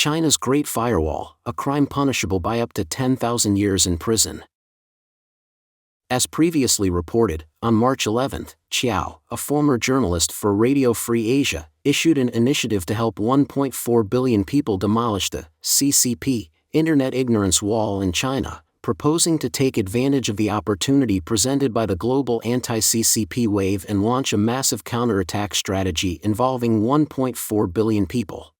China's Great Firewall, a crime punishable by up to 10,000 years in prison. As previously reported, on March 11, Chiao, a former journalist for Radio Free Asia, issued an initiative to help 1.4 billion people demolish the CCP, Internet Ignorance Wall in China, proposing to take advantage of the opportunity presented by the global anti-CCP wave and launch a massive counterattack strategy involving 1.4 billion people.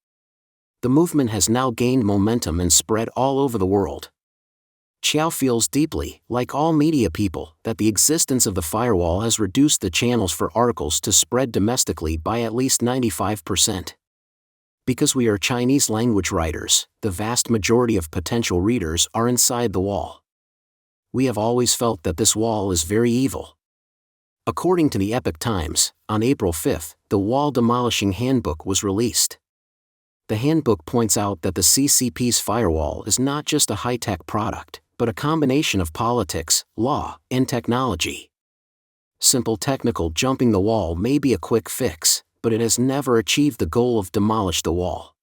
The movement has now gained momentum and spread all over the world. Chiao feels deeply, like all media people, that the existence of the firewall has reduced the channels for articles to spread domestically by at least 95%. Because we are Chinese language writers, the vast majority of potential readers are inside the wall. We have always felt that this wall is very evil. According to the Epoch Times, on April 5, the Wall Demolishing Handbook was released. The handbook points out that the CCP's firewall is not just a high-tech product, but a combination of politics, law, and technology. Simple technical jumping the wall may be a quick fix, but it has never achieved the goal of demolish the wall.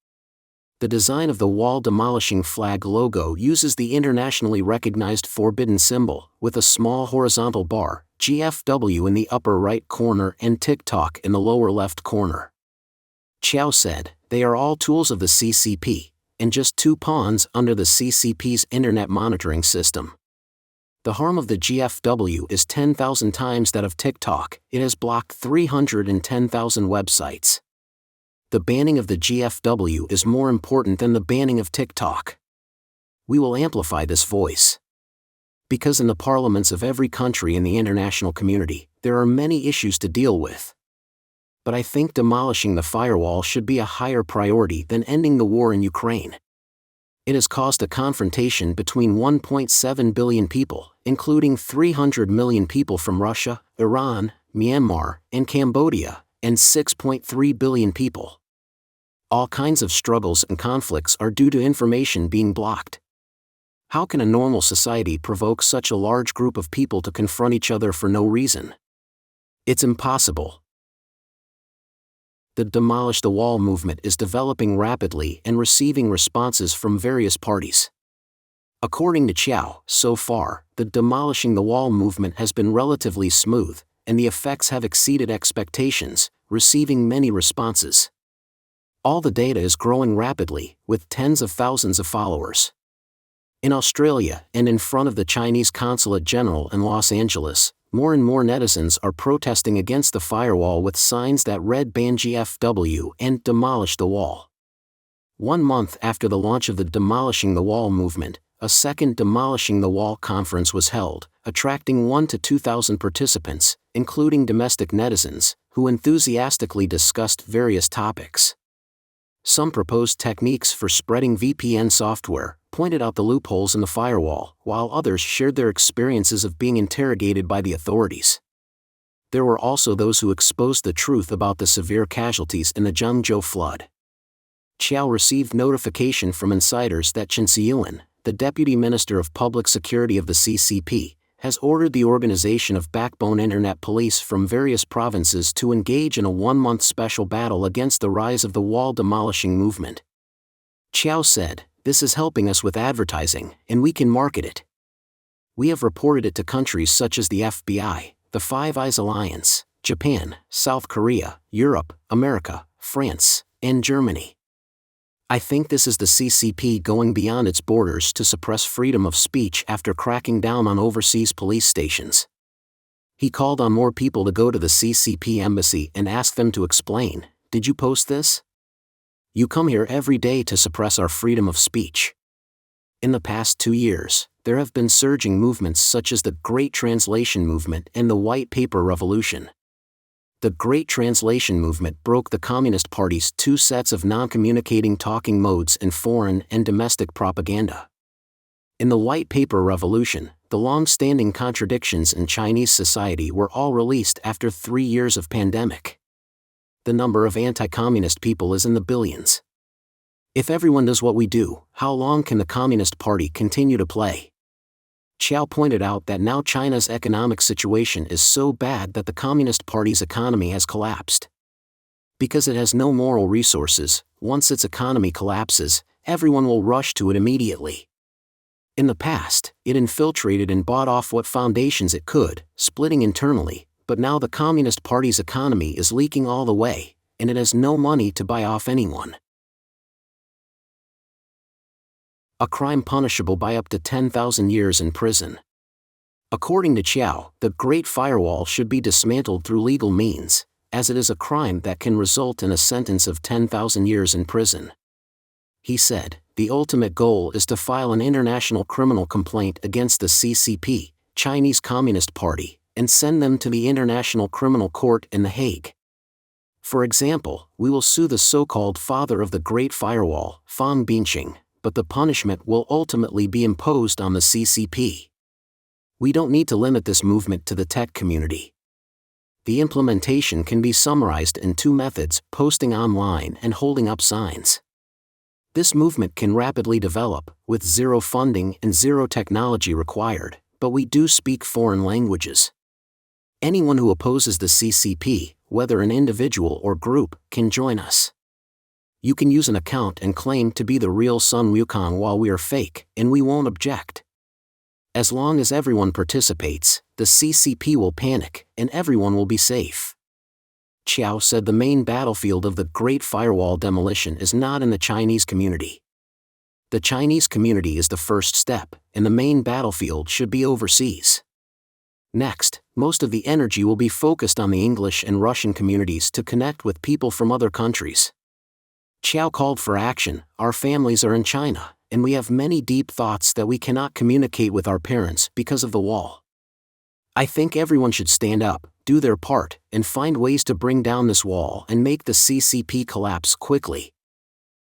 The design of the wall demolishing flag logo uses the internationally recognized forbidden symbol, with a small horizontal bar, GFW in the upper right corner and TikTok in the lower left corner. Chiao said, "They are all tools of the CCP, and just two pawns under the CCP's internet monitoring system. The harm of the GFW is 10,000 times that of TikTok. It has blocked 310,000 websites. The banning of the GFW is more important than the banning of TikTok. We will amplify this voice. Because in the parliaments of every country in the international community, there are many issues to deal with. But I think demolishing the firewall should be a higher priority than ending the war in Ukraine. It has caused a confrontation between 1.7 billion people, including 300 million people from Russia, Iran, Myanmar, and Cambodia, and 6.3 billion people. All kinds of struggles and conflicts are due to information being blocked. How can a normal society provoke such a large group of people to confront each other for no reason? It's impossible. The Demolish the Wall movement is developing rapidly and receiving responses from various parties. According to Chiao, so far, the Demolishing the Wall movement has been relatively smooth, and the effects have exceeded expectations, receiving many responses. All the data is growing rapidly, with tens of thousands of followers. In Australia, and in front of the Chinese Consulate General in Los Angeles, more and more netizens are protesting against the firewall with signs that read "Ban GFW" and "Demolish the Wall." 1 month after the launch of the Demolishing the Wall movement, a second Demolishing the Wall conference was held, attracting 1,000 to 2,000 participants, including domestic netizens, who enthusiastically discussed various topics. Some proposed techniques for spreading VPN software, pointed out the loopholes in the firewall, while others shared their experiences of being interrogated by the authorities. There were also those who exposed the truth about the severe casualties in the Zhengzhou flood. Chiao received notification from insiders that Chen Ziyuan, the Deputy Minister of Public Security of the CCP, has ordered the organization of backbone internet police from various provinces to engage in a 1-month special battle against the rise of the wall demolishing movement. Chiao said, "This is helping us with advertising, and we can market it. We have reported it to countries such as the FBI, the Five Eyes Alliance, Japan, South Korea, Europe, America, France, and Germany. I think this is the CCP going beyond its borders to suppress freedom of speech after cracking down on overseas police stations." He called on more people to go to the CCP embassy and ask them to explain, "Did you post this? You come here every day to suppress our freedom of speech." In the past 2 years, there have been surging movements such as the Great Translation Movement and the White Paper Revolution. The Great Translation Movement broke the Communist Party's 2 sets of non-communicating talking modes in foreign and domestic propaganda. In the White Paper Revolution, the long-standing contradictions in Chinese society were all released after 3 years of pandemic. The number of anti-communist people is in the billions. If everyone does what we do, how long can the Communist Party continue to play? Chiao pointed out that now China's economic situation is so bad that the Communist Party's economy has collapsed. Because it has no moral resources, once its economy collapses, everyone will rush to it immediately. In the past, it infiltrated and bought off what foundations it could, splitting internally, but now the Communist Party's economy is leaking all the way, and it has no money to buy off anyone. A crime punishable by up to 10,000 years in prison. According to Chow, the Great Firewall should be dismantled through legal means, as it is a crime that can result in a sentence of 10,000 years in prison. He said, the ultimate goal is to file an international criminal complaint against the CCP, Chinese Communist Party, and send them to the International Criminal Court in The Hague. For example, we will sue the so-called father of the Great Firewall, Fang Binqing, but the punishment will ultimately be imposed on the CCP. We don't need to limit this movement to the tech community. The implementation can be summarized in two methods: posting online and holding up signs. This movement can rapidly develop, with zero funding and zero technology required, but we do speak foreign languages. Anyone who opposes the CCP, whether an individual or group, can join us. You can use an account and claim to be the real Sun Wukong while we are fake, and we won't object. As long as everyone participates, the CCP will panic, and everyone will be safe. Chow said the main battlefield of the Great Firewall demolition is not in the Chinese community. The Chinese community is the first step, and the main battlefield should be overseas. Next, most of the energy will be focused on the English and Russian communities to connect with people from other countries. Chow called for action. Our families are in China, and we have many deep thoughts that we cannot communicate with our parents because of the wall. I think everyone should stand up, do their part, and find ways to bring down this wall and make the CCP collapse quickly.